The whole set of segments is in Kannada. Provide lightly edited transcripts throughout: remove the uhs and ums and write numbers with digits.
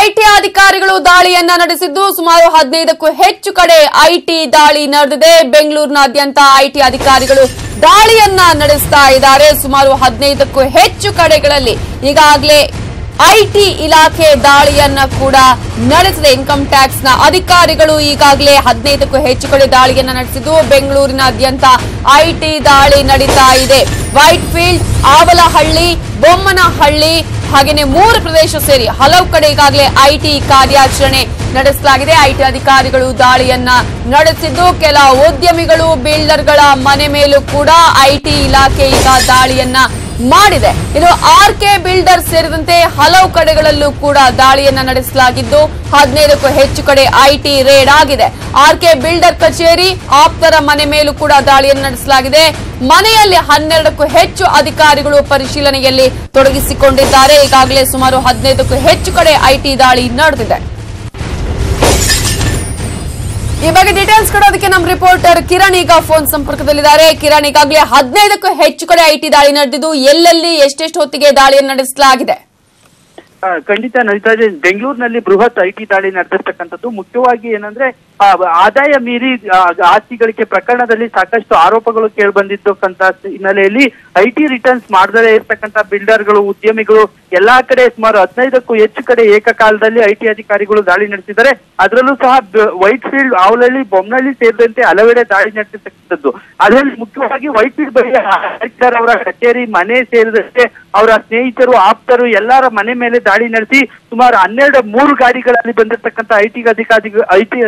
ಐಟಿ ಅಧಿಕಾರಿಗಳು ದಾಳಿಯನ್ನ ನಡೆಸಿದ್ದು ಸುಮಾರು 15ಕ್ಕೂ ಹೆಚ್ಚು ಕಡೆ ಐಟಿ ದಾಳಿ ನಡೆದಿದೆ. ಬೆಂಗಳೂರಿನಾದ್ಯಂತ ಐಟಿ ಅಧಿಕಾರಿಗಳು ದಾಳಿಯನ್ನ ನಡೆಸ್ತಾ ಇದ್ದಾರೆ. ಸುಮಾರು 15ಕ್ಕೂ ಹೆಚ್ಚು ಕಡೆಗಳಲ್ಲಿ ಈಗಾಗಲೇ ಐಟಿ ಇಲಾಖೆ ದಾಳಿಯನ್ನ ಕೂಡ ನಡೆಸಿದೆ. ಇನ್ಕಮ್ ಟ್ಯಾಕ್ಸ್ ನ ಅಧಿಕಾರಿಗಳು ಈಗಾಗಲೇ 15ಕ್ಕೂ ಹೆಚ್ಚು ಕಡೆ ದಾಳಿಯನ್ನ ನಡೆಸಿದ್ದು ಬೆಂಗಳೂರಿನಾದ್ಯಂತ ಐಟಿ ದಾಳಿ ನಡೀತಾ ಇದೆ. ವೈಟ್ ಫೀಲ್ಡ್, ಆವಲಹಳ್ಳಿ, ಬೊಮ್ಮನಹಳ್ಳಿ ಹಾಗೇನೆ 3 ಪ್ರದೇಶ ಸೇರಿ ಹಲವು ಕಡೆ ಈಗಾಗಲೇ ಐಟಿ ಕಾರ್ಯಾಚರಣೆ ನಡೆಸಲಾಗಿದೆ. ಐಟಿ ಅಧಿಕಾರಿಗಳು ದಾಳಿಯನ್ನ ನಡೆಸಿದ್ದು ಕೆಲ ಉದ್ಯಮಿಗಳು, ಬಿಲ್ಡರ್ಗಳ ಮನೆ ಮೇಲೂ ಕೂಡ ಐಟಿ ಇಲಾಖೆ ಈಗ ದಾಳಿಯನ್ನ ಮಾಡಿದೆ. ಇದು ಆರ್ಕೆ ಬಿಲ್ಡರ್ ಸೇರಿದಂತೆ ಹಲವು ಕಡೆಗಳಲ್ಲೂ ಕೂಡ ದಾಳಿಯನ್ನ ನಡೆಸಲಾಗಿದ್ದು 15ಕ್ಕೂ ಹೆಚ್ಚು ಕಡೆ ಐಟಿ ರೇಡ್ ಆಗಿದೆ. ಆರ್ಕೆ ಬಿಲ್ಡರ್ ಕಚೇರಿ, ಆಪ್ತರ ಮನೆ ಮೇಲೂ ಕೂಡ ದಾಳಿಯನ್ನು ನಡೆಸಲಾಗಿದೆ. ಮನೆಯಲ್ಲಿ 12ಕ್ಕೂ ಹೆಚ್ಚು ಅಧಿಕಾರಿಗಳು ಪರಿಶೀಲನೆಯಲ್ಲಿ ತೊಡಗಿಸಿಕೊಂಡಿದ್ದಾರೆ. ಈಗಾಗಲೇ ಸುಮಾರು 15ಕ್ಕೂ ಹೆಚ್ಚು ಕಡೆ ಐಟಿ ದಾಳಿ ನಡೆದಿದೆ. ಈ ಬಗ್ಗೆ ಡೀಟೇಲ್ಸ್ ಕೊಡೋದಕ್ಕೆ ನಮ್ಮ ರಿಪೋರ್ಟರ್ ಕಿರಣ್ ಈಗ ಫೋನ್ ಸಂಪರ್ಕದಲ್ಲಿದ್ದಾರೆ. ಕಿರಣ್, ಈಗಾಗಲೇ 15ಕ್ಕೂ ಹೆಚ್ಚು ಕಡೆ ಐಟಿ ದಾಳಿ ನಡೆದಿದ್ದು ಎಲ್ಲೆಲ್ಲಿ ಎಷ್ಟೆಷ್ಟು ಹೊತ್ತಿಗೆ ದಾಳಿಯನ್ನು ನಡೆಸಲಾಗಿದೆ? ಖಂಡಿತ ನಡೀತಾ ಇದೆ. ಬೆಂಗಳೂರಿನಲ್ಲಿ ಬೃಹತ್ ಐಟಿ ದಾಳಿ ನಡೆದಿರ್ತಕ್ಕಂಥದ್ದು ಮುಖ್ಯವಾಗಿ ಏನಂದ್ರೆ ಆದಾಯ ಮೀರಿ ಆಸ್ತಿ ಗಳಿಕೆ ಪ್ರಕರಣದಲ್ಲಿ ಸಾಕಷ್ಟು ಆರೋಪಗಳು ಕೇಳಿ ಬಂದಿದ್ದಕ್ಕಂತ ಹಿನ್ನೆಲೆಯಲ್ಲಿ ಐಟಿ ರಿಟರ್ನ್ಸ್ ಮಾಡದೇ ಇರ್ತಕ್ಕಂಥ ಬಿಲ್ಡರ್ಗಳು, ಉದ್ಯಮಿಗಳು ಎಲ್ಲಾ ಕಡೆ ಸುಮಾರು 15ಕ್ಕೂ ಹೆಚ್ಚು ಕಡೆ ಏಕಕಾಲದಲ್ಲಿ ಐಟಿ ಅಧಿಕಾರಿಗಳು ದಾಳಿ ನಡೆಸಿದ್ದಾರೆ. ಅದರಲ್ಲೂ ಸಹ ವೈಟ್ ಫೀಲ್ಡ್, ಆವಲಹಳ್ಳಿ, ಬೊಮ್ಮನಹಳ್ಳಿ ಸೇರಿದಂತೆ ಹಲವೆಡೆ ದಾಳಿ ನಡೆಸಿರ್ತಕ್ಕಂಥದ್ದು. ಅದರಲ್ಲಿ ಮುಖ್ಯವಾಗಿ ವೈಟ್ ಫೀಲ್ಡ್ ಬಳಿ ಅವರ ಕಚೇರಿ, ಮನೆ ಸೇರಿದಂತೆ ಅವರ ಸ್ನೇಹಿತರು, ಆಪ್ತರು ಎಲ್ಲರ ಮನೆ ಮೇಲೆ ದಾಳಿ ನಡೆಸಿ ಸುಮಾರು 3 ಗಾಡಿಗಳಲ್ಲಿ ಬಂದಿರತಕ್ಕಂಥ ಐಟಿ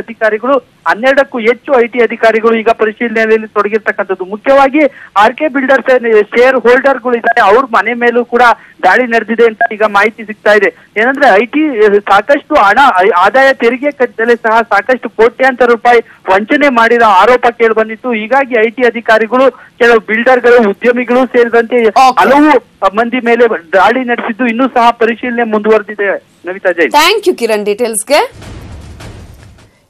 ಅಧಿಕಾರಿಗಳು 12ಕ್ಕೂ ಹೆಚ್ಚು ಐಟಿ ಅಧಿಕಾರಿಗಳು ಈಗ ಪರಿಶೀಲನೆಯಲ್ಲಿ ತೊಡಗಿರ್ತಕ್ಕಂಥದ್ದು. ಮುಖ್ಯವಾಗಿ ಆರ್ಕೆ ಬಿಲ್ಡರ್ಸ್ ಶೇರ್ ಹೋಲ್ಡರ್ಗಳು ಇದ್ದಾರೆ, ಅವ್ರ ಮನೆ ಮೇಲೂ ಕೂಡ ದಾಳಿ ನಡೆದಿದೆ ಅಂತ ಈಗ ಮಾಹಿತಿ ಸಿಗ್ತಾ ಇದೆ. ಏನಂದ್ರೆ ಐಟಿ ಸಾಕಷ್ಟು ಹಣ, ಆದಾಯ ತೆರಿಗೆ ಕಟ್ಟಲೆ ಸಹ ಸಾಕಷ್ಟು ಕೋಟ್ಯಾಂತರ ರೂಪಾಯಿ ವಂಚನೆ ಮಾಡಿರೋ ಆರೋಪ ಕೇಳಿ ಬಂದಿತ್ತು. ಹೀಗಾಗಿ ಐಟಿ ಅಧಿಕಾರಿಗಳು ಕೆಲವು ಬಿಲ್ಡರ್ಗಳು, ಉದ್ಯಮಿಗಳು ಸೇರಿದಂತೆ ಹಲವು ಮಂದಿ ಮೇಲೆ ದಾಳಿ ನಡೆಸಿದ್ದು ಇನ್ನೂ ಸಹ ಪರಿಶೀಲನೆ ಮುಂದುವರೆದಿದೆ. ನವಿತಾ ಜೈನ್, ಥ್ಯಾಂಕ್ ಯು ಕಿರಣ್ ಡೀಟೇಲ್ಸ್ಗೆ.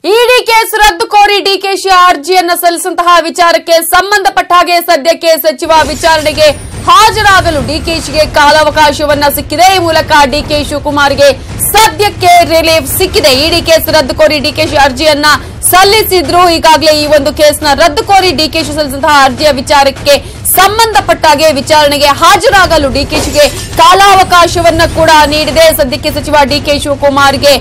ಇಡಿ ಕೇಸ್ ರದ್ದು ಕೋರಿ ಡಿಕೆಶಿ ಅರ್ಜಿಯನ್ನ ಸಲ್ಲಿಸಿದಂತಹ ವಿಚಾರಕ್ಕೆ ಸಂಬಂಧಪಟ್ಟ ಹಾಗೆ ಸದ್ಯಕ್ಕೆ ಸಚಿವ ವಿಚಾರಣೆಗೆ ಹಾಜರಾಗಲು ಡಿಕೆಶಿಗೆ ಕಾಲಾವಕಾಶವನ್ನ ಸಿಕ್ಕಿದೆ. ಈ ಮೂಲಕ ಡಿಕೆ ಶಿವಕುಮಾರ್ಗೆ ಸದ್ಯಕ್ಕೆ ರಿಲೀಫ್ ಸಿಕ್ಕಿದೆ. ಇಡಿ ಕೇಸ್ ರದ್ದು ಕೋರಿ ಡಿಕೆಶಿ ಅರ್ಜಿಯನ್ನ ಸಲ್ಲಿಸಿದ್ರು. ಈಗಾಗಲೇ ಈ ಒಂದು ಕೇಸ್ನ ರದ್ದು ಕೋರಿ ಡಿಕೆಶಿ ಸಲ್ಲಿಸಿದಂತಹ ಅರ್ಜಿಯ ವಿಚಾರಕ್ಕೆ ಸಂಬಂಧಪಟ್ಟಾಗೆ ವಿಚಾರಣೆಗೆ ಹಾಜರಾಗಲು ಡಿಕೆಶಿಗೆ ಕಾಲಾವಕಾಶವನ್ನ ಕೂಡ ನೀಡಿದೆ. ಸದ್ಯಕ್ಕೆ ಸಚಿವ ಡಿಕೆ ಶಿವಕುಮಾರ್ಗೆ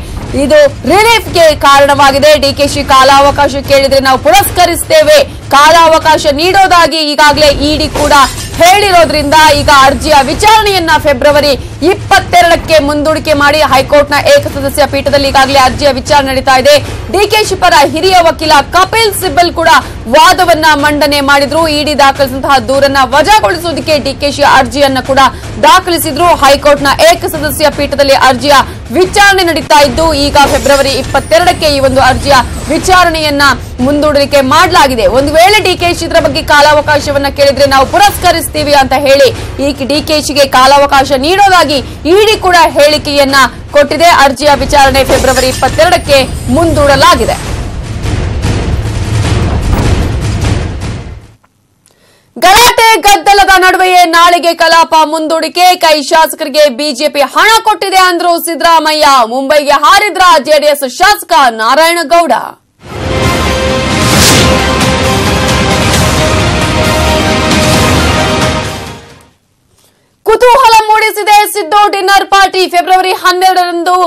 ಇದು ರಿಲೀಫ್ಗೆ ಕಾರಣವಾಗಿದೆ. ಡಿಕೆಶಿ ಕಾಲಾವಕಾಶ ಕೇಳಿದ್ರೆ ನಾವು ಪುರಸ್ಕರಿಸುತ್ತೇವೆ, ಕಾಲಾವಕಾಶ ನೀಡೋದಾಗಿ ಈಗಾಗಲೇ ಇಡಿ ಕೂಡ ಹೇಳಿರೋದ್ರಿಂದ ಈಗ ಅರ್ಜಿಯ ವಿಚಾರಣೆಯನ್ನ ಫೆಬ್ರವರಿ 22ಕ್ಕೆ ಮುಂದೂಡಿಕೆ ಮಾಡಿ ಹೈಕೋರ್ಟ್ನ ಏಕಸದಸ್ಯ ಪೀಠದಲ್ಲಿ ಈಗಾಗಲೇ ಅರ್ಜಿಯ ವಿಚಾರಣೆ ನಡೀತಾ ಇದೆ. ಡಿಕೆಶಿ ಪರ ಹಿರಿಯ ವಕೀಲ ಕಪಿಲ್ ಸಿಬ್ಬಲ್ ಕೂಡ ವಾದವನ್ನ ಮಂಡನೆ ಮಾಡಿದ್ರು. ಇಡಿ ದಾಖಲಿಸಿದಂತಹ ದೂರನ್ನ ವಜಾಗೊಳಿಸುವುದಕ್ಕೆ ಡಿಕೆಶಿ ಅರ್ಜಿಯನ್ನ ಕೂಡ ದಾಖಲಿಸಿದ್ರು. ಹೈಕೋರ್ಟ್ನ ಏಕಸದಸ್ಯ ಪೀಠದಲ್ಲಿ ಅರ್ಜಿಯ ವಿಚಾರಣೆ ನಡೀತಾ ಇದ್ದು ಈಗ ಫೆಬ್ರವರಿ 22ಕ್ಕೆ ಈ ಒಂದು ಅರ್ಜಿಯ ವಿಚಾರಣೆಯನ್ನ ಮುಂದೂಡಿಕೆ ಮಾಡಲಾಗಿದೆ. ಒಂದು ವೇಳೆ ಡಿಕೆಶಿ ಇದರ ಬಗ್ಗೆ ಕಾಲಾವಕಾಶವನ್ನ ಕೇಳಿದ್ರೆ ನಾವು ಪುರಸ್ಕರಿಸ್ತೀವಿ ಅಂತ ಹೇಳಿ ಈ ಡಿಕೆಶಿಗೆ ಕಾಲಾವಕಾಶ ನೀಡೋದಾಗಿ ಇಡಿ ಕೂಡ ಹೇಳಿಕೆಯನ್ನ ಕೊಟ್ಟಿದೆ. ಅರ್ಜಿಯ ವಿಚಾರಣೆ ಫೆಬ್ರವರಿ 22ಕ್ಕೆ ಮುಂದೂಡಲಾಗಿದೆ. ಗಲಾಟೆ ಗದ್ದಲದ ನಡುವೆಯೇ ನಾಳೆಗೆ ಕಲಾಪ ಮುಂದೂಡಿಕೆ. ಕೈ ಶಾಸಕರಿಗೆ ಬಿಜೆಪಿ ಹಣ ಕೊಟ್ಟಿದೆ ಅಂದ್ರು ಸಿದ್ದರಾಮಯ್ಯ. ಮುಂಬೈಗೆ ಹಾರಿದ್ರ ಜೆಡಿಎಸ್ ಶಾಸಕ ನಾರಾಯಣಗೌಡ. ಕುತೂಹಲ ಮೂಡಿಸಿದೆ ಸಿದ್ದು ಡಿನ್ನರ್ ಪಾರ್ಟಿ. ಫೆಬ್ರವರಿ 12ರಂದು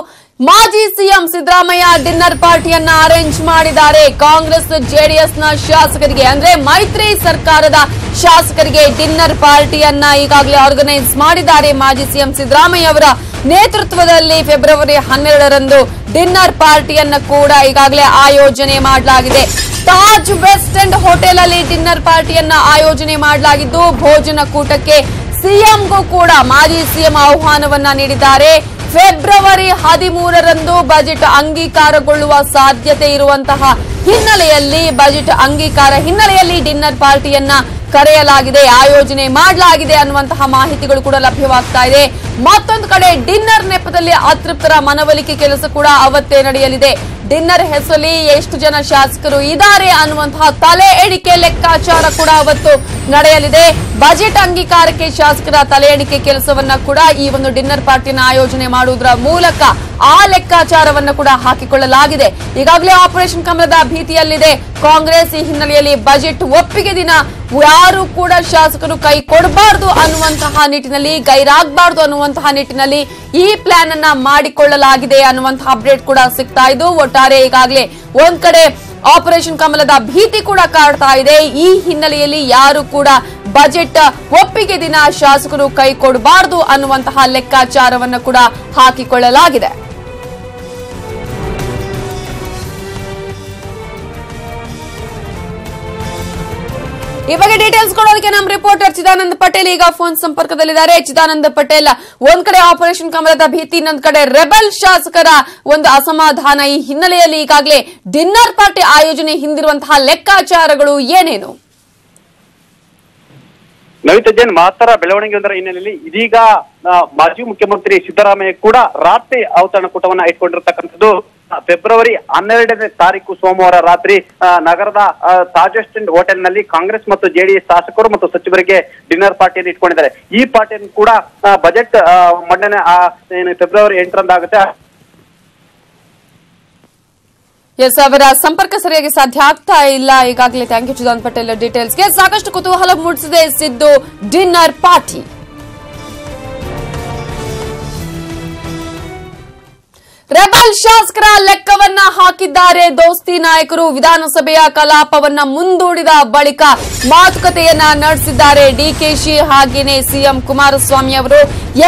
ಮಾಜಿ ಸಿಎಂ ಸಿದ್ದರಾಮಯ್ಯ ಡಿನ್ನರ್ ಪಾರ್ಟಿಯನ್ನ ಅರೇಂಜ್ ಮಾಡಿದ್ದಾರೆ. ಕಾಂಗ್ರೆಸ್ ಜೆಡಿಎಸ್ನ ಶಾಸಕರಿಗೆ ಅಂದ್ರೆ ಮೈತ್ರಿ ಸರ್ಕಾರದ ಶಾಸಕರಿಗೆ ಡಿನ್ನರ್ ಪಾರ್ಟಿಯನ್ನ ಈಗಾಗಲೇ ಆರ್ಗನೈಸ್ ಮಾಡಿದ್ದಾರೆ. ಮಾಜಿ ಸಿಎಂ ಸಿದ್ದರಾಮಯ್ಯ ಅವರ ನೇತೃತ್ವದಲ್ಲಿ ಫೆಬ್ರವರಿ 12ರಂದು ಡಿನ್ನರ್ ಪಾರ್ಟಿಯನ್ನ ಕೂಡ ಈಗಾಗಲೇ ಆಯೋಜನೆ ಮಾಡಲಾಗಿದೆ. ತಾಜ್ ವೆಸ್ಟ್ ಎಂಡ್ ಹೋಟೆಲ್ ಅಲ್ಲಿ ಡಿನ್ನರ್ ಪಾರ್ಟಿಯನ್ನ ಆಯೋಜನೆ ಮಾಡಲಾಗಿದ್ದು ಭೋಜನ ಕೂಟಕ್ಕೆ ಸಿಎಂಗೂ ಕೂಡ ಮಾಜಿ ಸಿಎಂ ಆಹ್ವಾನವನ್ನ ನೀಡಿದ್ದಾರೆ. ಫೆಬ್ರವರಿ 13ರಂದು ಬಜೆಟ್ ಅಂಗೀಕಾರಗೊಳ್ಳುವ ಸಾಧ್ಯತೆ ಇರುವಂತಹ ಹಿನ್ನೆಲೆಯಲ್ಲಿ ಬಜೆಟ್ ಅಂಗೀಕಾರ ಹಿನ್ನೆಲೆಯಲ್ಲಿ ಡಿನ್ನರ್ ಪಾರ್ಟಿಯನ್ನ ಕರೆಯಲಾಗಿದೆ, ಆಯೋಜನೆ ಮಾಡಲಾಗಿದೆ ಅನ್ನುವಂತಹ ಮಾಹಿತಿಗಳು ಕೂಡ ಲಭ್ಯವಾಗ್ತಾ ಇದೆ. ಮತ್ತೊಂದು ಕಡೆ ಡಿನ್ನರ್ ನೆಪದಲ್ಲಿ ಅತೃಪ್ತರ ಮನವೊಲಿಕೆ ಕೆಲಸ ಕೂಡ ಅವತ್ತೇ ನಡೆಯಲಿದೆ. ಡಿನ್ನರ್ ಹೆಸರಲ್ಲಿ ಎಷ್ಟು ಜನ ಶಾಸಕರು ಇದ್ದಾರೆ ಅನ್ನುವಂತಹ ತಲೆ ಎಣಿಕೆ ಲೆಕ್ಕಾಚಾರ ಕೂಡ ಅವತ್ತು ನಡೆಯಲಿದೆ. ಬಜೆಟ್ ಅಂಗೀಕಾರಕ್ಕೆ ಶಾಸಕರ ತಲೆ ಎಣಿಕೆ ಕೆಲಸವನ್ನ ಕೂಡ ಈ ಒಂದು ಡಿನ್ನರ್ ಪಾರ್ಟಿನ ಆಯೋಜನೆ ಮಾಡುವುದರ ಮೂಲಕ ಆ ಲೆಕ್ಕಾಚಾರವನ್ನು ಕೂಡ ಹಾಕಿಕೊಳ್ಳಲಾಗಿದೆ. ಈಗಾಗಲೇ ಆಪರೇಷನ್ ಕಮಲದ ಭೀತಿಯಲ್ಲಿದೆ ಕಾಂಗ್ರೆಸ್. ಈ ಹಿನ್ನೆಲೆಯಲ್ಲಿ ಬಜೆಟ್ ಒಪ್ಪಿಗೆ ದಿನ ಯಾರು ಕೂಡ ಶಾಸಕರು ಕೈ ಕೊಡಬಾರದು ಅನ್ನುವಂತಹ ನಿಟ್ಟಿನಲ್ಲಿ, ಗೈರಾಗಬಾರದು ಅನ್ನುವಂತಹ ನಿಟ್ಟಿನಲ್ಲಿ ಈ ಪ್ಲಾನ್ ಅನ್ನ ಮಾಡಿಕೊಳ್ಳಲಾಗಿದೆ ಅನ್ನುವಂತಹ ಅಪ್ಡೇಟ್ ಕೂಡ ಸಿಗ್ತಾ ಇದ್ದು, ಒಟ್ಟಾರೆ ಈಗಾಗಲೇ ಒಂದ್ ಕಡೆ ಆಪರೇಷನ್ ಕಮಲದ ಭೀತಿ ಕೂಡ ಕಾಡ್ತಾ ಇದೆ. ಈ ಹಿನ್ನೆಲೆಯಲ್ಲಿ ಯಾರು ಕೂಡ ಬಜೆಟ್ ಒಪ್ಪಿಗೆ ದಿನ ಶಾಸಕರು ಕೈ ಕೊಡಬಾರದು ಅನ್ನುವಂತಹ ಲೆಕ್ಕಾಚಾರವನ್ನು ಕೂಡ ಹಾಕಿಕೊಳ್ಳಲಾಗಿದೆ. ಈ ಬಗ್ಗೆ ಡೀಟೇಲ್ಸ್ ಕೊಡೋದಕ್ಕೆ ನಮ್ಮ ರಿಪೋರ್ಟರ್ ಚಿದಾನಂದ ಪಟೇಲ್ ಈಗ ಫೋನ್ ಸಂಪರ್ಕದಲ್ಲಿದ್ದಾರೆ. ಚಿದಾನಂದ ಪಟೇಲ್, ಒಂದ್ ಕಡೆ ಆಪರೇಷನ್ ಕಮಲದ ಭೀತಿ, ಇನ್ನೊಂದ್ ಕಡೆ ರೆಬೆಲ್ ಶಾಸಕರ ಒಂದು ಅಸಮಾಧಾನ. ಈ ಹಿನ್ನೆಲೆಯಲ್ಲಿ ಈಗಾಗಲೇ ಡಿನ್ನರ್ ಪಾರ್ಟಿ ಆಯೋಜನೆ ಹಿಂದಿರುವಂತಹ ಲೆಕ್ಕಾಚಾರಗಳು ಏನೇನು? ನವಿತಾ ಜೈನ್, ಮಹತ್ತರ ಬೆಳವಣಿಗೆಯೊಂದರ ಹಿನ್ನೆಲೆಯಲ್ಲಿ ಇದೀಗ ಮಾಜಿ ಮುಖ್ಯಮಂತ್ರಿ ಸಿದ್ದರಾಮಯ್ಯ ಕೂಡ ರಾತ್ರಿ ಔತಣಕೂಟವನ್ನ ಇಟ್ಕೊಂಡಿರ್ತಕ್ಕಂಥದ್ದು. ಫೆಬ್ರವರಿ 12ನೇ ತಾರೀಕು ಸೋಮವಾರ ರಾತ್ರಿ ನಗರದ ತಾಜ್ ವೆಸ್ಟ್ ಎಂಡ್ ಹೋಟೆಲ್ನಲ್ಲಿ ಕಾಂಗ್ರೆಸ್ ಮತ್ತು ಜೆಡಿಎಸ್ ಶಾಸಕರು ಮತ್ತು ಸಚಿವರಿಗೆ ಡಿನ್ನರ್ ಪಾರ್ಟಿಯನ್ನು ಇಟ್ಕೊಂಡಿದ್ದಾರೆ. ಈ ಪಾರ್ಟಿಯನ್ನು ಕೂಡ ಬಜೆಟ್ ಮಂಡನೆ ಫೆಬ್ರವರಿ 8ರಂದಾಗುತ್ತೆ. ಎಸ್, ಅವರ ಸಂಪರ್ಕ ಸರಿಯಾಗಿ ಸಾಧ್ಯ ಆಗ್ತಾ ಇಲ್ಲ. ಈಗಾಗಲೇ ಥ್ಯಾಂಕ್ ಯು ಚಿದಾನಂದ ಪಟೇಲ್ ಡೀಟೇಲ್ಸ್ಗೆ. ಸಾಕಷ್ಟು ಕುತೂಹಲ ಮೂಡಿಸಿದೆ ಸಿದ್ದು ಡಿನ್ನರ್ ಪಾರ್ಟಿ. ರೆಬೆಲ್ ಶಾಸಕರ ಲೆಕ್ಕವನ್ನ ಹಾಕಿದ್ದಾರೆ ದೋಸ್ತಿ ನಾಯಕರು. ವಿಧಾನಸಭೆಯ ಕಲಾಪವನ್ನ ಮುಂದೂಡಿದ ಬಳಿಕ ಮಾತುಕತೆಯನ್ನ ನಡೆಸಿದ್ದಾರೆ ಡಿಕೆಶಿ ಹಾಗೇನೆ ಸಿಎಂ ಕುಮಾರಸ್ವಾಮಿ ಅವರು.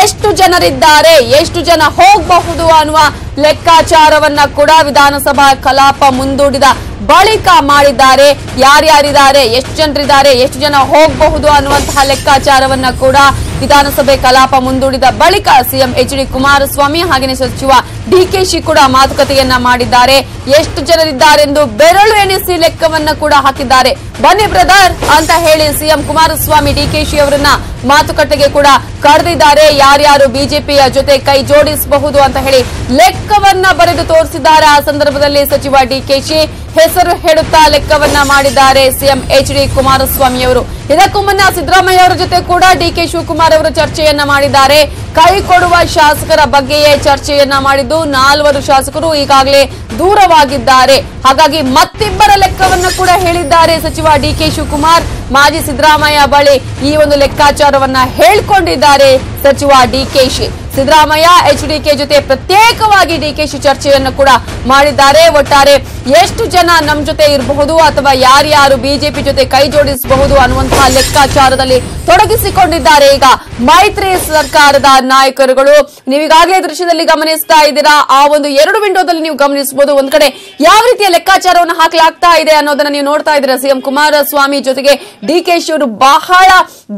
ಎಷ್ಟು ಜನರಿದ್ದಾರೆ, ಎಷ್ಟು ಜನ ಹೋಗಬಹುದು ಅನ್ನುವ ಲೆಕ್ಕಾಚಾರವನ್ನ ಕೂಡ ವಿಧಾನಸಭಾ ಕಲಾಪ ಮುಂದೂಡಿದ ಬಳಿಕ ಮಾಡಿದ್ದಾರೆ. ಯಾರ್ಯಾರಿದ್ದಾರೆ, ಎಷ್ಟು ಜನರಿದ್ದಾರೆ, ಎಷ್ಟು ಜನ ಹೋಗಬಹುದು ಅನ್ನುವಂತಹ ಲೆಕ್ಕಾಚಾರವನ್ನ ಕೂಡ ವಿಧಾನಸಭೆ ಕಲಾಪ ಮುಂದೂಡಿದ ಬಳಿಕ ಸಿಎಂ ಎಚ್.ಡಿ. ಕುಮಾರಸ್ವಾಮಿ ಹಾಗೆಯೇ ಸಚಿವ ಡಿಕೆಶಿ ಕೂಡ ಮಾತುಕತೆಯನ್ನ ಮಾಡಿದ್ದಾರೆ. ಎಷ್ಟು ಜನರಿದ್ದಾರೆಂದು ಬೆರಳು ಎಣಿಸಿ ಲೆಕ್ಕವನ್ನ ಕೂಡ ಹಾಕಿದ್ದಾರೆ. ಬನ್ನಿ ಬ್ರದರ್ ಅಂತ ಹೇಳಿ ಸಿಎಂ ಕುಮಾರಸ್ವಾಮಿ ಡಿಕೆಶಿ ಅವರನ್ನ ಮಾತುಕತೆಗೆ ಕೂಡ ಕರೆದಿದ್ದಾರೆ. ಯಾರ್ಯಾರು ಬಿಜೆಪಿಯ ಜೊತೆ ಕೈ ಜೋಡಿಸಬಹುದು ಅಂತ ಹೇಳಿ ಲೆಕ್ಕವನ್ನ ಬರೆದು ತೋರಿಸಿದ್ದಾರೆ. ಆ ಸಂದರ್ಭದಲ್ಲಿ ಸಚಿವ ಡಿಕೆಶಿ ಹೆಸರು ಹೇಳುತ್ತಾ ಲೆಕ್ಕವನ್ನ ಮಾಡಿದ್ದಾರೆ ಸಿಎಂ ಎಚ್.ಡಿ. ಕುಮಾರಸ್ವಾಮಿ ಅವರು. ಇದಕ್ಕೂ ಮುನ್ನ ಸಿದ್ದರಾಮಯ್ಯ ಅವರ ಜೊತೆ ಕೂಡ ಡಿಕೆ ಶಿವಕುಮಾರ್ ಅವರು ಚರ್ಚೆಯನ್ನ ಮಾಡಿದ್ದಾರೆ. ಕೈ ಕೊಡುವ ಶಾಸಕರ ಬಗ್ಗೆಯೇ ಚರ್ಚೆಯನ್ನ ಮಾಡಿದ್ದು 4 ಶಾಸಕರು ಈಗಾಗಲೇ ದೂರವಾಗಿದ್ದಾರೆ. ಹಾಗಾಗಿ ಮತ್ತಿಬ್ಬರ ಲೆಕ್ಕವನ್ನ ಕೂಡ ಹೇಳಿದ್ದಾರೆ ಸಚಿವ ಡಿಕೆ ಶಿವಕುಮಾರ್. ಮಾಜಿ ಸಿದ್ದರಾಮಯ್ಯ ಬಳಿ ಈ ಒಂದು ಲೆಕ್ಕಾಚಾರವನ್ನ ಹೇಳಿಕೊಂಡಿದ್ದಾರೆ ಸಚಿವ ಡಿಕೆಶಿ. ಸಿದ್ದರಾಮಯ್ಯ ಎಚ್ಡಿಕೆ ಜೊತೆ ಪ್ರತ್ಯೇಕವಾಗಿ ಡಿಕೆಶಿ ಚರ್ಚೆಯನ್ನು ಕೂಡ ಮಾಡಿದ್ದಾರೆ. ಒಟ್ಟಾರೆ ಎಷ್ಟು ಜನ ನಮ್ಮ ಜೊತೆ ಇರಬಹುದು ಅಥವಾ ಯಾರ್ಯಾರು ಬಿಜೆಪಿ ಜೊತೆ ಕೈ ಜೋಡಿಸಬಹುದು ಅನ್ನುವಂತಹ ಲೆಕ್ಕಾಚಾರದಲ್ಲಿ ತೊಡಗಿಸಿಕೊಂಡಿದ್ದಾರೆ ಈಗ ಮೈತ್ರಿ ಸರ್ಕಾರದ ನಾಯಕರುಗಳು. ನೀವೀಗಾಗಲೇ ದೃಶ್ಯದಲ್ಲಿ ಗಮನಿಸ್ತಾ ಇದ್ದೀರಾ. ಆ ಒಂದು 2 ವಿಂಡೋದಲ್ಲಿ ನೀವು ಗಮನಿಸಬಹುದು. ಒಂದ್ ಕಡೆ ಯಾವ ರೀತಿಯ ಲೆಕ್ಕಾಚಾರವನ್ನು ಹಾಕಲಾಗ್ತಾ ಇದೆ ಅನ್ನೋದನ್ನ ನೀವು ನೋಡ್ತಾ ಇದ್ದೀರಾ. ಸಿಎಂ ಕುಮಾರಸ್ವಾಮಿ ಜೊತೆಗೆ ಡಿಕೆಶಿ ಅವರು ಬಹಳ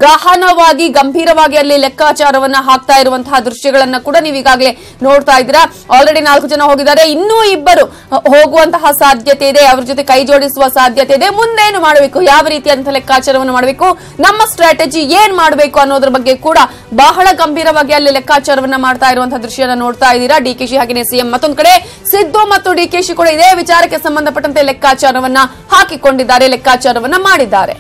ಗಹನವಾಗಿ ಗಂಭೀರವಾಗಿ ಅಲ್ಲಿ ಲೆಕ್ಕಾಚಾರವನ್ನ ಹಾಕ್ತಾ ಇರುವಂತಹ ದೃಶ್ಯಗಳನ್ನ ಕೂಡ ನೀವು ಈಗಾಗಲೇ ನೋಡ್ತಾ ಇದ್ದೀರಾ. ಆಲ್ರೆಡಿ 4 ಜನ ಹೋಗಿದ್ದಾರೆ, ಇನ್ನೂ 2 ಹೋಗುವಂತಹ ಸಾಧ್ಯತೆ ಇದೆ, ಅವ್ರ ಜೊತೆ ಕೈ ಜೋಡಿಸುವ ಸಾಧ್ಯತೆ ಇದೆ. ಮುಂದೇನು ಮಾಡಬೇಕು, ಯಾವ ರೀತಿಯಾದಂತಹ ಲೆಕ್ಕಾಚಾರವನ್ನು ಮಾಡಬೇಕು, ನಮ್ಮ ಸ್ಟ್ರಾಟಜಿ ಏನ್ ಮಾಡಬೇಕು ಅನ್ನೋದ್ರ ಬಗ್ಗೆ ಕೂಡ ಬಹಳ ಗಂಭೀರವಾಗಿ ಅಲ್ಲಿ ಲೆಕ್ಕಾಚಾರವನ್ನ ಮಾಡ್ತಾ ಇರುವಂತಹ ದೃಶ್ಯನ ನೋಡ್ತಾ ಇದ್ದೀರಾ. ಡಿಕೆಶಿ ಹಾಗೆಯೇ ಸಿಎಂ. ಮತ್ತೊಂದು ಕಡೆ ಸಿದ್ದು ಮತ್ತು ಡಿಕೆಶಿ ಕೂಡ ಇದೇ ವಿಚಾರಕ್ಕೆ ಸಂಬಂಧಪಟ್ಟಂತೆ ಲೆಕ್ಕಾಚಾರವನ್ನ ಹಾಕಿಕೊಂಡಿದ್ದಾರೆ, ಲೆಕ್ಕಾಚಾರವನ್ನ ಮಾಡಿದ್ದಾರೆ.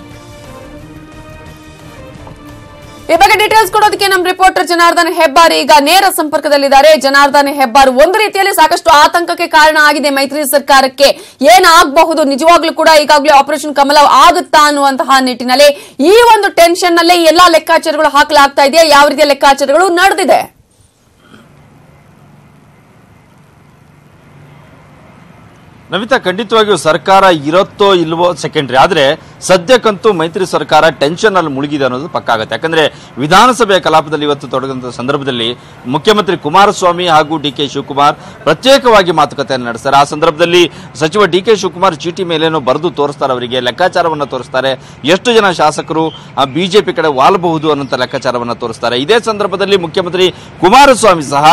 ಈ ಬಗ್ಗೆ ಡೀಟೇಲ್ಸ್ ಕೊಡೋದಕ್ಕೆ ನಮ್ಮ ರಿಪೋರ್ಟರ್ ಜನಾರ್ದನ್ ಹೆಬ್ಬಾರ್ ಈಗ ನೇರ ಸಂಪರ್ಕದಲ್ಲಿದ್ದಾರೆ. ಜನಾರ್ದನ್ ಹೆಬ್ಬಾರ್, ಒಂದು ರೀತಿಯಲ್ಲಿ ಸಾಕಷ್ಟು ಆತಂಕಕ್ಕೆ ಕಾರಣ ಆಗಿದೆ ಮೈತ್ರಿ ಸರ್ಕಾರಕ್ಕೆ. ಏನಾಗಬಹುದು, ನಿಜವಾಗ್ಲೂ ಕೂಡ ಈಗಾಗಲೇ ಆಪರೇಷನ್ ಕಮಲ ಆಗುತ್ತಾ ಅನ್ನುವಂತಹ ನಿಟ್ಟಿನಲ್ಲಿ ಈ ಒಂದು ಟೆನ್ಷನ್ ನಲ್ಲೇ ಎಲ್ಲಾ ಲೆಕ್ಕಾಚಾರಗಳು ಹಾಕಲಾಗ್ತಾ ಇದೆಯಾ, ಯಾವ ರೀತಿಯ ಲೆಕ್ಕಾಚಾರಗಳು ನಡೆದಿದೆ? ನವಿತಾ, ಖಂಡಿತವಾಗಿಯೂ ಸರ್ಕಾರ ಇರುತ್ತೋ ಇಲ್ವೋ ಸೆಕೆಂಡ್ರಿ, ಆದ್ರೆ ಸದ್ಯಕ್ಕಂತೂ ಮೈತ್ರಿ ಸರ್ಕಾರ ಟೆನ್ಷನ್ ಅಲ್ಲಿ ಮುಳುಗಿದೆ ಅನ್ನೋದು ಪಕ್ಕ ಆಗುತ್ತೆ. ಯಾಕಂದ್ರೆ ವಿಧಾನಸಭೆಯ ಕಲಾಪದಲ್ಲಿ ಇವತ್ತು ತೊಡಗಿದ ಸಂದರ್ಭದಲ್ಲಿ ಮುಖ್ಯಮಂತ್ರಿ ಕುಮಾರಸ್ವಾಮಿ ಹಾಗೂ ಡಿಕೆ ಶಿವಕುಮಾರ್ ಪ್ರತ್ಯೇಕವಾಗಿ ಮಾತುಕತೆಯನ್ನು ನಡೆಸ್ತಾರೆ. ಆ ಸಂದರ್ಭದಲ್ಲಿ ಸಚಿವ ಡಿಕೆ ಶಿವಕುಮಾರ್ ಚೀಟಿ ಮೇಲೇನೋ ಬರೆದು ತೋರಿಸ್ತಾರೆ, ಅವರಿಗೆ ಲೆಕ್ಕಾಚಾರವನ್ನು ತೋರಿಸ್ತಾರೆ, ಎಷ್ಟು ಜನ ಶಾಸಕರು ಬಿಜೆಪಿ ಕಡೆ ವಾಲಬಹುದು ಅನ್ನೋ ಲೆಕ್ಕಾಚಾರವನ್ನು ತೋರಿಸ್ತಾರೆ. ಇದೇ ಸಂದರ್ಭದಲ್ಲಿ ಮುಖ್ಯಮಂತ್ರಿ ಕುಮಾರಸ್ವಾಮಿ ಸಹ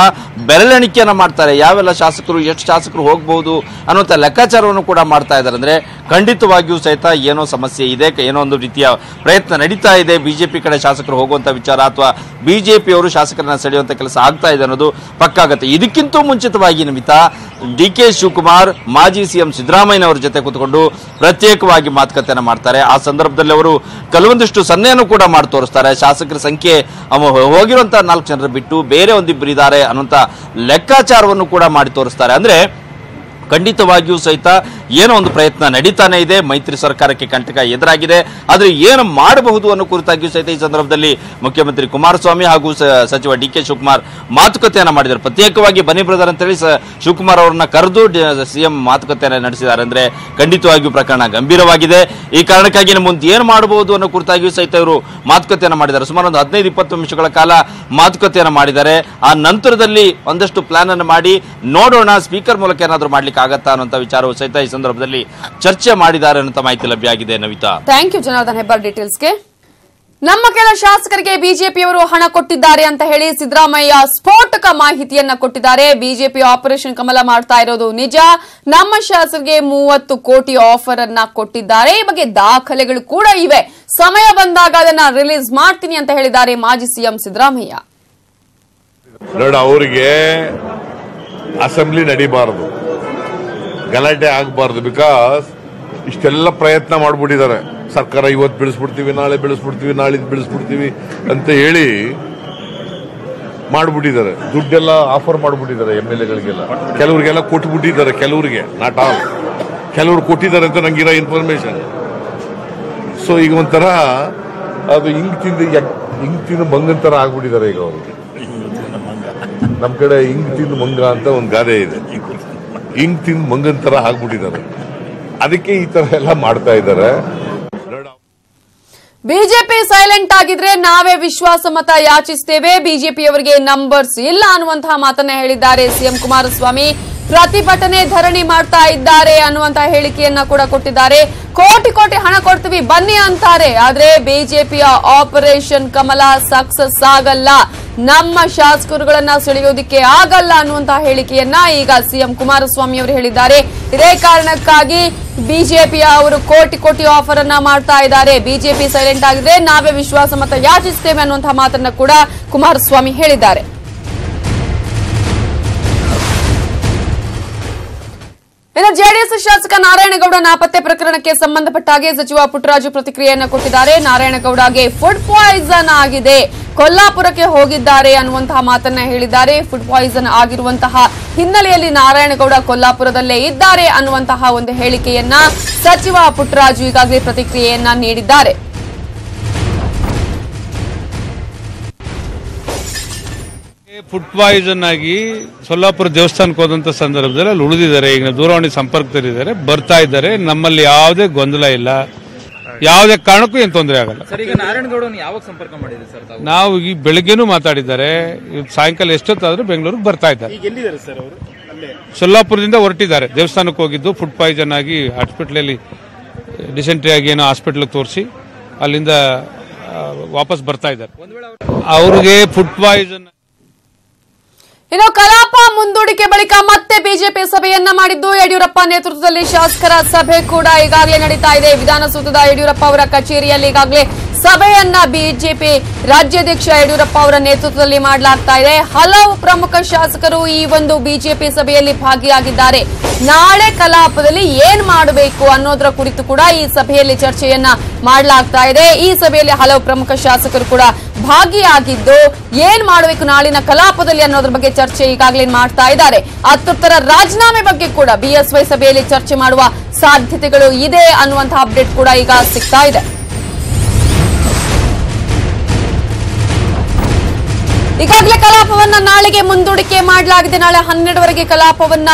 ಬೆರಳೆಣಿಕೆಯನ್ನು ಮಾಡ್ತಾರೆ, ಯಾವೆಲ್ಲ ಶಾಸಕರು ಎಷ್ಟು ಶಾಸಕರು ಹೋಗಬಹುದು ಅನ್ನುವಂಥ ಲೆಕ್ಕಾಚಾರವನ್ನು ಕೂಡ ಮಾಡ್ತಾ ಇದ್ದಾರೆ. ಅಂದ್ರೆ ಖಂಡಿತವಾಗಿಯೂ ಸಹಿತ ಏನೋ ಸಮಸ್ಯೆ ಸಮಸ್ಯೆ ಇದೆ, ಏನೋ ಒಂದು ರೀತಿಯ ಪ್ರಯತ್ನ ನಡೀತಾ ಇದೆ, ಬಿಜೆಪಿ ಕಡೆ ಶಾಸಕರು ಹೋಗುವಂತ ವಿಚಾರ ಅಥವಾ ಬಿಜೆಪಿಯವರು ಶಾಸಕರನ್ನ ಸೆಳೆಯುವಂತ ಕೆಲಸ ಆಗ್ತಾ ಇದೆ ಅನ್ನೋದು ಪಕ್ಕಾಗತ್ತೆ. ಇದಕ್ಕಿಂತ ಮುಂಚಿತವಾಗಿ ನಮಿತಾ ಡಿ.ಕೆ. ಶಿವಕುಮಾರ್ ಮಾಜಿ ಸಿಎಂ ಸಿದ್ದರಾಮಯ್ಯನವರ ಜೊತೆ ಕೂತ್ಕೊಂಡು ಪ್ರತ್ಯೇಕವಾಗಿ ಮಾತುಕತೆಯನ್ನು ಮಾಡ್ತಾರೆ. ಆ ಸಂದರ್ಭದಲ್ಲಿ ಅವರು ಕೆಲವೊಂದಿಷ್ಟು ಸನ್ನೆಯನ್ನು ಕೂಡ ಮಾಡಿ ತೋರಿಸ್ತಾರೆ. ಶಾಸಕರ ಸಂಖ್ಯೆ ಹೋಗಿರುವಂತಹ 4 ಜನರು ಬಿಟ್ಟು ಬೇರೆ ಒಂದಿಬ್ಬರು ಇದ್ದಾರೆ ಅನ್ನುವಂತ ಲೆಕ್ಕಾಚಾರವನ್ನು ಕೂಡ ಮಾಡಿ ತೋರಿಸ್ತಾರೆ. ಅಂದ್ರೆ ಖಂಡಿತವಾಗಿಯೂ ಸಹಿತ ಏನೋ ಒಂದು ಪ್ರಯತ್ನ ನಡೀತಾನೆ ಇದೆ, ಮೈತ್ರಿ ಸರ್ಕಾರಕ್ಕೆ ಕಂಟಕ ಎದುರಾಗಿದೆ, ಆದ್ರೆ ಏನು ಮಾಡಬಹುದು ಅನ್ನೋ ಕುರಿತಾಗಿಯೂ ಸಹಿತ ಈ ಸಂದರ್ಭದಲ್ಲಿ ಮುಖ್ಯಮಂತ್ರಿ ಕುಮಾರಸ್ವಾಮಿ ಹಾಗೂ ಸಚಿವ ಡಿ.ಕೆ. ಶಿವಕುಮಾರ್ ಮಾತುಕತೆಯನ್ನ ಮಾಡಿದ್ದಾರೆ. ಪ್ರತ್ಯೇಕವಾಗಿ ಬನ್ನಿ ಬ್ರದರ್ ಅಂತೇಳಿ ಶಿವಕುಮಾರ್ ಅವರನ್ನ ಕರೆದು ಸಿಎಂ ಮಾತುಕತೆಯನ್ನ ನಡೆಸಿದ್ದಾರೆ. ಅಂದ್ರೆ ಖಂಡಿತವಾಗಿಯೂ ಪ್ರಕರಣ ಗಂಭೀರವಾಗಿದೆ. ಈ ಕಾರಣಕ್ಕಾಗಿ ಮುಂದೆ ಏನು ಮಾಡಬಹುದು ಅನ್ನೋ ಕುರಿತಾಗಿಯೂ ಸಹಿತ ಇವರು ಮಾತುಕತೆಯನ್ನ ಮಾಡಿದ್ದಾರೆ. ಸುಮಾರು ಒಂದು 15-20 ನಿಮಿಷಗಳ ಕಾಲ ಮಾತುಕತೆಯನ್ನ ಮಾಡಿದ್ದಾರೆ. ಆ ನಂತರದಲ್ಲಿ ಒಂದಷ್ಟು ಪ್ಲಾನ್ ಅನ್ನು ಮಾಡಿ ನೋಡೋಣ ಸ್ಪೀಕರ್ ಮೂಲಕ ಏನಾದರೂ ಮಾಡ್ಲಿಕ್ಕೆ ಆಗತ್ತಾ ಅನ್ನೋ ವಿಚಾರವು ಸಹಿತ ಈ ಸಂದರ್ಭದಲ್ಲಿ ಚರ್ಚೆ ಮಾಡಿದ್ದಾರೆ ಅನ್ನೋ ಮಾಹಿತಿ ಲಭ್ಯ ಆಗಿದೆ. ನವಿತಾ, ಥ್ಯಾಂಕ್ ಯು ಜನಾರ್ದನ್ ಹೆಬ್ಬಾರ್ ಡೀಟೇಲ್ಸ್ಗೆ. ನಮ್ಮ ಕೆಲ ಶಾಸಕರಿಗೆ ಬಿಜೆಪಿಯವರು ಹಣ ಕೊಟ್ಟಿದ್ದಾರೆ ಅಂತ ಹೇಳಿ ಸಿದ್ದರಾಮಯ್ಯ ಸ್ಫೋಟಕ ಮಾಹಿತಿಯನ್ನ ಕೊಟ್ಟಿದ್ದಾರೆ. ಬಿಜೆಪಿ ಆಪರೇಷನ್ ಕಮಲ ಮಾಡ್ತಾ ಇರೋದು ನಿಜ, ನಮ್ಮ ಶಾಸಕರಿಗೆ 30 ಕೋಟಿ ಆಫರ್ ಅನ್ನ ಕೊಟ್ಟಿದ್ದಾರೆ. ಈ ಬಗ್ಗೆ ದಾಖಲೆಗಳು ಕೂಡ ಇವೆ, ಸಮಯ ಬಂದಾಗ ಅದನ್ನ ರಿಲೀಸ್ ಮಾಡ್ತೀನಿ ಅಂತ ಹೇಳಿದ್ದಾರೆ ಮಾಜಿ ಸಿಎಂ ಸಿದ್ದರಾಮಯ್ಯ. ಅವರಿಗೆ ಅಸೆಂಬ್ಲಿ ನಡೀಬಾರದು, ಗಲಾಟೆ ಆಗಬಾರ್ದು. ಬಿಕಾಸ್ ಇಷ್ಟೆಲ್ಲ ಪ್ರಯತ್ನ ಮಾಡ್ಬಿಟ್ಟಿದ್ದಾರೆ. ಸರ್ಕಾರ ಇವತ್ತು ಬೆಳೆಸ್ಬಿಡ್ತೀವಿ, ನಾಳೆ ಬೆಳೆಸ್ಬಿಡ್ತೀವಿ, ನಾಳಿದ್ದು ಬೆಳೆಸ್ಬಿಡ್ತೀವಿ ಅಂತ ಹೇಳಿ ಮಾಡ್ಬಿಟ್ಟಿದ್ದಾರೆ. ದುಡ್ಡೆಲ್ಲ ಆಫರ್ ಮಾಡ್ಬಿಟ್ಟಿದ್ದಾರೆ MLA-ಗಳಿಗೆಲ್ಲ, ಕೆಲವರಿಗೆಲ್ಲ ಕೊಟ್ಬಿಟ್ಟಿದ್ದಾರೆ, ಕೆಲವರಿಗೆ ನಾಟ್ ಆಲ್, ಕೆಲವರು ಕೊಟ್ಟಿದ್ದಾರೆ ಅಂತ ನಂಗಿರೋ ಇನ್ಫಾರ್ಮೇಶನ್. ಸೊ ಈಗ ಒಂಥರ ಅದು ಹಿಂಗ್ ತಿಂದು ಮಂಗನ್ ತರ ಆಗ್ಬಿಟ್ಟಿದ್ದಾರೆ ಈಗ ಅವರು. ನಮ್ ಕಡೆ ಹಿಂಗ್ ತಿಂದು ಮಂಗ ಅಂತ ಒಂದು ಗಾದೆ ಇದೆ, ಹಿಂಗ್ ತಿಂದು ಮಂಗನ್ ತರ ಆಗ್ಬಿಟ್ಟಿದ್ದಾರೆ. ಅದಕ್ಕೆ ಈ ತರ ಎಲ್ಲ ಮಾಡ್ತಾ ಇದ್ದಾರೆ. ಬಿಜೆಪಿ ಸೈಲೆಂಟ್ ಆಗಿದ್ರೆ ನಾವೇ ವಿಶ್ವಾಸ ಮತ ಯಾಚಿಸ್ತೇವೆ, ಬಿಜೆಪಿಯವರಿಗೆ ನಂಬರ್ಸ್ ಇಲ್ಲ ಅನ್ನುವಂತಹ ಮಾತನ್ನ ಹೇಳಿದ್ದಾರೆ ಸಿಎಂ ಕುಮಾರಸ್ವಾಮಿ. ಪ್ರತಿಭಟನೆ ಧರಣಿ ಮಾಡ್ತಾ ಇದ್ದಾರೆ ಅನ್ನುವಂತಹ ಹೇಳಿಕೆಯನ್ನ ಕೂಡ ಕೊಟ್ಟಿದ್ದಾರೆ. ಕೋಟಿ ಕೋಟಿ ಹಣ ಕೊಡ್ತೀವಿ ಬನ್ನಿ ಅಂತಾರೆ, ಆದ್ರೆ ಬಿಜೆಪಿಯ ಆಪರೇಷನ್ ಕಮಲ ಸಕ್ಸಸ್ ಆಗಲ್ಲ, ನಮ್ಮ ಶಾಸಕರುಗಳನ್ನ ಸೆಳೆಯೋದಿಕ್ಕೆ ಆಗಲ್ಲ ಅನ್ನುವಂತಹ ಹೇಳಿಕೆಯನ್ನ ಈಗ ಸಿಎಂ ಕುಮಾರಸ್ವಾಮಿ ಅವರು ಹೇಳಿದ್ದಾರೆ. ಇದೇ ಕಾರಣಕ್ಕಾಗಿ ಬಿಜೆಪಿಯ ಅವರು ಕೋಟಿ ಕೋಟಿ ಆಫರ್ ಅನ್ನ ಮಾಡ್ತಾ ಇದ್ದಾರೆ. ಬಿಜೆಪಿ ಸೈಲೆಂಟ್ ಆಗಿದ್ರೆ ನಾವೇ ವಿಶ್ವಾಸ ಮತ ಯಾಚಿಸ್ತೇವೆ ಅನ್ನುವಂತಹ ಮಾತನ್ನ ಕೂಡ ಕುಮಾರಸ್ವಾಮಿ ಹೇಳಿದ್ದಾರೆ. ಇನ್ನು ಜೆಡಿಎಸ್ ಶಾಸಕ ನಾರಾಯಣಗೌಡ ನಾಪತ್ತೆ ಪ್ರಕರಣಕ್ಕೆ ಸಂಬಂಧಪಟ್ಟ ಹಾಗೆ ಸಚಿವ ಪುಟ್ಟರಾಜು ಪ್ರತಿಕ್ರಿಯೆಯನ್ನು ಕೊಟ್ಟಿದ್ದಾರೆ. ನಾರಾಯಣಗೌಡಗೆ ಫುಡ್ ಪಾಯ್ಸನ್ ಆಗಿದೆ, ಕೊಲ್ಲಾಪುರಕ್ಕೆ ಹೋಗಿದ್ದಾರೆ ಅನ್ನುವಂತಹ ಮಾತನ್ನ ಹೇಳಿದ್ದಾರೆ. ಫುಡ್ ಪಾಯ್ಸನ್ ಆಗಿರುವಂತಹ ಹಿನ್ನೆಲೆಯಲ್ಲಿ ನಾರಾಯಣಗೌಡ ಕೊಲ್ಲಾಪುರದಲ್ಲೇ ಇದ್ದಾರೆ ಅನ್ನುವಂತಹ ಒಂದು ಹೇಳಿಕೆಯನ್ನ ಸಚಿವ ಪುಟ್ಟರಾಜು ಈಗಾಗಲೇ ಪ್ರತಿಕ್ರಿಯೆಯನ್ನ ನೀಡಿದ್ದಾರೆ. ಫುಡ್ ಪಾಯ್ಸನ್ ಆಗಿ ಸೊಲ್ಲಾಪುರ ದೇವಸ್ಥಾನಕ್ಕೆ ಹೋದಂತ ಸಂದರ್ಭದಲ್ಲಿ ಅಲ್ಲಿ ಉಳಿದಿದ್ದಾರೆ. ಈಗ ದೂರವಾಣಿ ಸಂಪರ್ಕದಲ್ಲಿದ್ದಾರೆ, ಬರ್ತಾ ಇದ್ದಾರೆ. ನಮ್ಮಲ್ಲಿ ಯಾವುದೇ ಗೊಂದಲ ಇಲ್ಲ, ಯಾವುದೇ ಕಾರಣಕ್ಕೂ ಏನು ತೊಂದರೆ ಆಗಲ್ಲ. ನಾವು ಈ ಬೆಳಗ್ಗೆನೂ ಮಾತಾಡಿದ್ದಾರೆ, ಸಾಯಂಕಾಲ ಎಷ್ಟೊತ್ತಾದ್ರೂ ಬೆಂಗಳೂರಿಗೆ ಬರ್ತಾ ಇದ್ದಾರೆ. ಸೊಲ್ಲಾಪುರದಿಂದ ಹೊರಟಿದ್ದಾರೆ, ದೇವಸ್ಥಾನಕ್ಕೆ ಹೋಗಿದ್ದು ಫುಡ್ ಪಾಯ್ಸನ್ ಆಗಿ ಹಾಸ್ಪಿಟಲ್ ಡಿಸೆಂಟ್ರಿ ಆಗಿ ಏನೋ ಹಾಸ್ಪಿಟಲ್ ತೋರಿಸಿ ಅಲ್ಲಿಂದ ವಾಪಸ್ ಬರ್ತಾ ಇದ್ದಾರೆ. ಅವ್ರಿಗೆ ಫುಡ್ ಪಾಯ್ಸನ್. ಇನ್ನು ಕಲಾಪ ಮುಂದೂಡಿಕೆ ಬಳಿಕ ಮತ್ತೆ ಬಿಜೆಪಿ ಸಭೆಯನ್ನ ಮಾಡಿದ್ದು ಯಡಿಯೂರಪ್ಪ ನೇತೃತ್ವದಲ್ಲಿ ಶಾಸಕರ ಸಭೆ ಕೂಡ ಈಗಾಗಲೇ ನಡೀತಾ ಇದೆ. ವಿಧಾನಸೌಧದ ಯಡಿಯೂರಪ್ಪ ಅವರ ಕಚೇರಿಯಲ್ಲಿ ಈಗಾಗಲೇ ಸಭೆಯನ್ನ ಬಿಜೆಪಿ ರಾಜ್ಯಾಧ್ಯಕ್ಷ ಯಡಿಯೂರಪ್ಪ ಅವರ ನೇತೃತ್ವದಲ್ಲಿ ಮಾಡಲಾಗ್ತಾ ಇದೆ. ಹಲವು ಪ್ರಮುಖ ಶಾಸಕರು ಈ ಒಂದು ಬಿಜೆಪಿ ಸಭೆಯಲ್ಲಿ ಭಾಗಿಯಾಗಿದ್ದಾರೆ. ನಾಳೆ ಕಲಾಪದಲ್ಲಿ ಏನ್ ಮಾಡಬೇಕು ಅನ್ನೋದರ ಕುರಿತು ಕೂಡ ಈ ಸಭೆಯಲ್ಲಿ ಚರ್ಚೆಯನ್ನ ಮಾಡಲಾಗ್ತಾ ಇದೆ. ಈ ಸಭೆಯಲ್ಲಿ ಹಲವು ಪ್ರಮುಖ ಶಾಸಕರು ಕೂಡ ಭಾಗಿಯಾಗಿದ್ದು ಏನ್ ಮಾಡಬೇಕು ನಾಳಿನ ಕಲಾಪದಲ್ಲಿ ಅನ್ನೋದ್ರ ಬಗ್ಗೆ ಚರ್ಚೆ ಈಗಾಗಲೇ ಮಾಡ್ತಾ ಇದ್ದಾರೆ. ಅತೃಪ್ತರ ರಾಜೀನಾಮೆ ಬಗ್ಗೆ ಕೂಡ ಬಿಎಸ್ವೈ ಸಭೆಯಲ್ಲಿ ಚರ್ಚೆ ಮಾಡುವ ಸಾಧ್ಯತೆಗಳು ಇದೆ ಅನ್ನುವಂತಹ ಅಪ್ಡೇಟ್ ಕೂಡ ಈಗ ಸಿಗ್ತಾ ಇದೆ. ಈಗಾಗಲೇ ಕಲಾಪವನ್ನ ನಾಳೆಗೆ ಮುಂದೂಡಿಕೆ ಮಾಡಲಾಗಿದೆ. ನಾಳೆ 12ವರೆಗೆ ಕಲಾಪವನ್ನ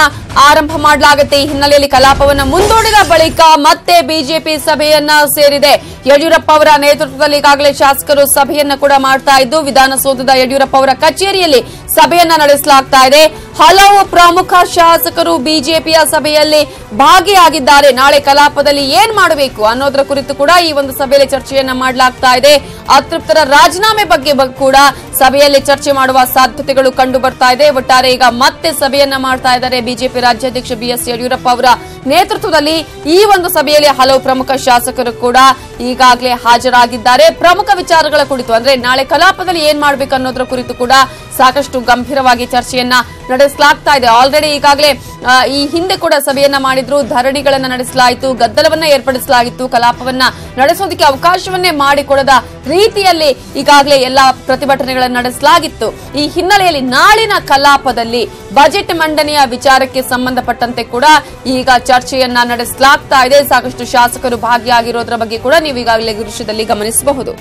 ಆರಂಭ ಮಾಡಲಾಗುತ್ತೆ. ಈ ಹಿನ್ನೆಲೆಯಲ್ಲಿ ಕಲಾಪವನ್ನ ಮುಂದೂಡಿದ ಬಳಿಕ ಮತ್ತೆ ಬಿಜೆಪಿ ಸಭೆಯನ್ನ ಸೇರಿದೆ. ಯಡಿಯೂರಪ್ಪ ಅವರ ನೇತೃತ್ವದಲ್ಲಿ ಈಗಾಗಲೇ ಶಾಸಕರು ಸಭೆಯನ್ನ ಕೂಡ ಮಾಡ್ತಾ ಇದ್ದು ವಿಧಾನಸೌಧದ ಯಡಿಯೂರಪ್ಪ ಅವರ ಕಚೇರಿಯಲ್ಲಿ ಸಭೆಯನ್ನ ನಡೆಸಲಾಗ್ತಾ ಇದೆ. ಹಲವು ಪ್ರಮುಖ ಶಾಸಕರು ಬಿಜೆಪಿಯ ಸಭೆಯಲ್ಲಿ ಭಾಗಿಯಾಗಿದ್ದಾರೆ. ನಾಳೆ ಕಲಾಪದಲ್ಲಿ ಏನ್ ಮಾಡಬೇಕು ಅನ್ನೋದರ ಕುರಿತು ಕೂಡ ಈ ಒಂದು ಸಭೆಯಲ್ಲಿ ಚರ್ಚೆಯನ್ನ ಮಾಡಲಾಗ್ತಾ ಇದೆ. ಅತೃಪ್ತರ ರಾಜೀನಾಮೆ ಬಗ್ಗೆ ಕೂಡ ಸಭೆಯಲ್ಲಿ ಚರ್ಚೆ ಮಾಡುವ ಸಾಧ್ಯತೆಗಳು ಕಂಡು ಬರ್ತಾ ಇದೆ. ಒಟ್ಟಾರೆ ಈಗ ಮತ್ತೆ ಸಭೆಯನ್ನ ಮಾಡ್ತಾ ಇದ್ದಾರೆ ಬಿಜೆಪಿ ರಾಜ್ಯಾಧ್ಯಕ್ಷ ಬಿಎಸ್ ಯಡಿಯೂರಪ್ಪ ಅವರ ನೇತೃತ್ವದಲ್ಲಿ ಈ ಒಂದು ಸಭೆಯಲ್ಲಿ ಹಲವು ಪ್ರಮುಖ ಶಾಸಕರು ಕೂಡ ಈಗಾಗಲೇ ಹಾಜರಾಗಿದ್ದಾರೆ. ಪ್ರಮುಖ ವಿಚಾರಗಳ ಕುರಿತು ಅಂದ್ರೆ ನಾಳೆ ಕಲಾಪದಲ್ಲಿ ಏನ್ ಮಾಡಬೇಕು ಅನ್ನೋದ್ರ ಕುರಿತು ಕೂಡ ಸಾಕಷ್ಟು ಗಂಭೀರವಾಗಿ ಚರ್ಚೆಯನ್ನ ನಡೆಸಲಾಗ್ತಾ ಇದೆ. ಆಲ್ರೆಡಿ ಈಗಾಗಲೇ ಈ ಹಿಂದೆ ಕೂಡ ಸಭೆಯನ್ನ ಮಾಡಿದ್ರು, ಧರಣಿಗಳನ್ನ ನಡೆಸಲಾಯಿತು, ಗದ್ದಲವನ್ನ ಏರ್ಪಡಿಸಲಾಗಿತ್ತು, ಕಲಾಪವನ್ನ ನಡೆಸೋದಕ್ಕೆ ಅವಕಾಶವನ್ನೇ ಮಾಡಿಕೊಡದ ರೀತಿಯಲ್ಲಿ ಈಗಾಗಲೇ ಎಲ್ಲಾ ಪ್ರತಿಭಟನೆಗಳನ್ನು ನಡೆಸಲಾಗಿತ್ತು. ಈ ಹಿನ್ನೆಲೆಯಲ್ಲಿ ನಾಳಿನ ಕಲಾಪದಲ್ಲಿ ಬಜೆಟ್ ಮಂಡನೆಯ ವಿಚಾರಕ್ಕೆ ಸಂಬಂಧಪಟ್ಟಂತೆ ಕೂಡ ಈಗ ಚರ್ಚೆಯನ್ನ ನಡೆಸಲಾಗ್ತಾ ಇದೆ. ಸಾಕಷ್ಟು ಶಾಸಕರು ಭಾಗಿಯಾಗಿರೋದ್ರ ಬಗ್ಗೆ ಕೂಡ ನೀವು ಈಗಾಗಲೇ ದೃಶ್ಯದಲ್ಲಿ ಗಮನಿಸಬಹುದು.